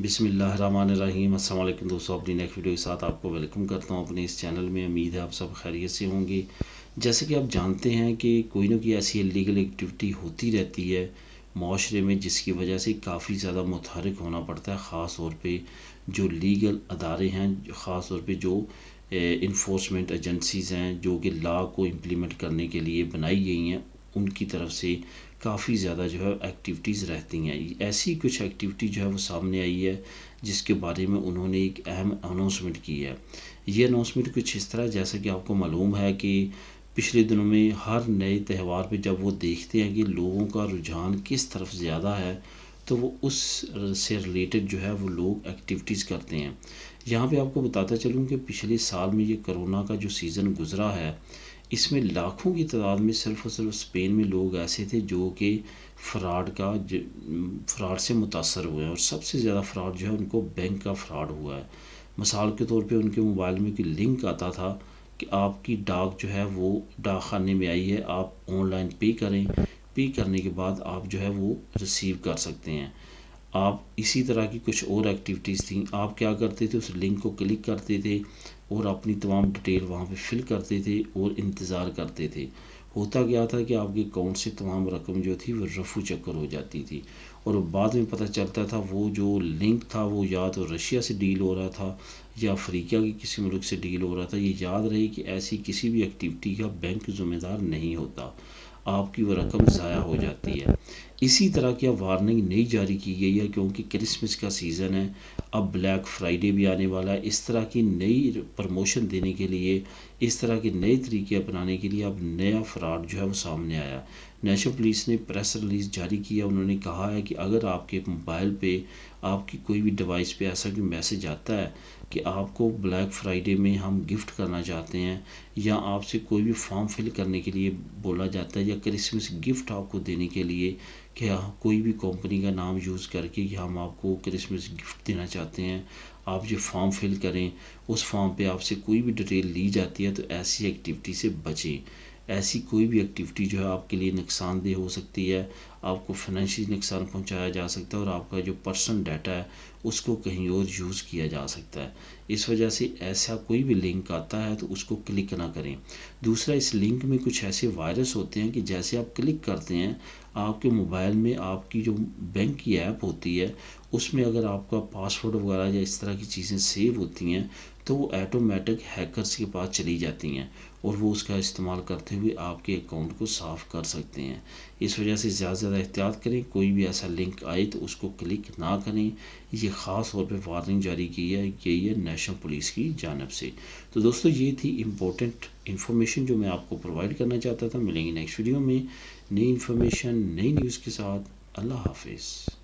بسم اللہ الرحمن الرحیم۔ السلام علیکم دوستوں، اپنی نیکسٹ ویڈیو کے ساتھ آپ کو ویلکم کرتا ہوں اپنے اس چینل میں۔ امید ہے آپ سب خیریت سے ہوں گے۔ جیسے کہ آپ جانتے ہیں کہ کوئی نہ کوئی ایسی لیگل ایکٹیویٹی ہوتی رہتی ہے معاشرے میں، جس کی وجہ سے کافی زیادہ متحرک ہونا پڑتا ہے، خاص طور پہ جو لیگل ادارے ہیں، خاص طور پہ جو انفورسمنٹ ایجنسیز ہیں جو کہ لا کو امپلیمنٹ کرنے کے لیے بنائی گئی ہیں، ان کی طرف سے کافی زیادہ جو ہے ایکٹیویٹیز رہتی ہیں۔ ایسی کچھ ایکٹیویٹی جو ہے وہ سامنے آئی ہے جس کے بارے میں انہوں نے ایک اہم اناؤنسمنٹ کی ہے۔ یہ اناؤنسمنٹ کچھ اس طرح، جیسا کہ آپ کو معلوم ہے کہ پچھلے دنوں میں ہر نئے تہوار پہ جب وہ دیکھتے ہیں کہ لوگوں کا رجحان کس طرف زیادہ ہے، تو وہ اس سے ریلیٹڈ جو ہے وہ لوگ ایکٹیویٹیز کرتے ہیں۔ یہاں پہ آپ کو بتاتا چلوں کہ پچھلے سال میں یہ کرونا کا جو سیزن گزرا ہے، اس میں لاکھوں کی تعداد میں صرف اور صرف اسپین میں لوگ ایسے تھے جو کہ فراڈ سے متاثر ہوئے ہیں، اور سب سے زیادہ فراڈ جو ہے ان کو بینک کا فراڈ ہوا ہے۔ مثال کے طور پہ ان کے موبائل میں کوئی لنک آتا تھا کہ آپ کی ڈاک جو ہے وہ ڈاک خانے میں آئی ہے، آپ آن لائن پے کریں، پے کرنے کے بعد آپ جو ہے وہ ریسیو کر سکتے ہیں۔ آپ اسی طرح کی کچھ اور ایکٹیویٹیز تھیں۔ آپ کیا کرتے تھے، اس لنک کو کلک کرتے تھے اور اپنی تمام ڈیٹیل وہاں پہ فل کرتے تھے اور انتظار کرتے تھے۔ ہوتا کیا تھا کہ آپ کے اکاؤنٹ سے تمام رقم جو تھی وہ رفو چکر ہو جاتی تھی، اور بعد میں پتہ چلتا تھا وہ جو لنک تھا وہ یا تو رشیا سے ڈیل ہو رہا تھا یا افریقہ کی کسی ملک سے ڈیل ہو رہا تھا۔ یہ یاد رہے کہ ایسی کسی بھی ایکٹیویٹی کا بینک ذمہ دار نہیں ہوتا، آپ کی وہ رقم ضائع ہو جاتی ہے۔ اسی طرح کی اب وارننگ نئی جاری کی گئی ہے، کیونکہ کرسمس کا سیزن ہے، اب بلیک فرائیڈے بھی آنے والا ہے۔ اس طرح کی نئی پروموشن دینے کے لیے، اس طرح کے نئے طریقے اپنانے کے لیے اب نیا فراڈ جو ہے وہ سامنے آیا۔ نیشنل پولیس نے پریس ریلیز جاری کیا، انہوں نے کہا ہے کہ اگر آپ کے موبائل پہ، آپ کی کوئی بھی ڈیوائس پہ ایسا کوئی میسج آتا ہے کہ آپ کو بلیک فرائیڈے میں ہم گفٹ کرنا چاہتے ہیں، یا آپ سے کوئی بھی فارم فل کرنے کے لیے بولا جاتا ہے، یا کرسمس گفٹ آپ کو دینے کے لیے کہ کوئی بھی کمپنی کا نام یوز کر کے کہ ہم آپ کو کرسمس گفٹ دینا چاہتے ہیں، آپ جو فارم فل کریں، اس فارم پہ آپ سے کوئی بھی ڈیٹیل لی جاتی ہے، تو ایسی ایکٹیویٹی سے بچیں۔ ایسی کوئی بھی ایکٹیویٹی جو ہے آپ کے لیے نقصان دہ ہو سکتی ہے، آپ کو فنانشلی نقصان پہنچایا جا سکتا ہے، اور آپ کا جو پرسنل ڈیٹا ہے اس کو کہیں اور یوز کیا جا سکتا ہے۔ اس وجہ سے ایسا کوئی بھی لنک آتا ہے تو اس کو کلک نہ کریں۔ دوسرا، اس لنک میں کچھ ایسے وائرس ہوتے ہیں کہ جیسے آپ کلک کرتے ہیں، آپ کے موبائل میں آپ کی جو بینک کی ایپ ہوتی ہے اس میں اگر آپ کا پاسورڈ وغیرہ یا اس طرح کی چیزیں سیو ہوتی ہیں تو وہ ایٹومیٹک ہیکرز کے پاس چلی جاتی ہیں، اور وہ اس کا استعمال کرتے ہوئے آپ کے اکاؤنٹ کو صاف کر سکتے ہیں۔ اس وجہ سے زیادہ سے زیادہ احتیاط کریں، کوئی بھی ایسا لنک آئے تو اس کو کلک نہ کریں۔ یہ خاص طور پہ وارننگ جاری کی ہے کہ یہ نیشنل پولیس کی جانب سے۔ تو دوستو، یہ تھی امپورٹنٹ انفارمیشن جو میں آپ کو پرووائڈ کرنا چاہتا تھا۔ ملیں گے نیکسٹ ویڈیو میں نئی انفارمیشن، نئی نیوز کے ساتھ۔ اللہ حافظ۔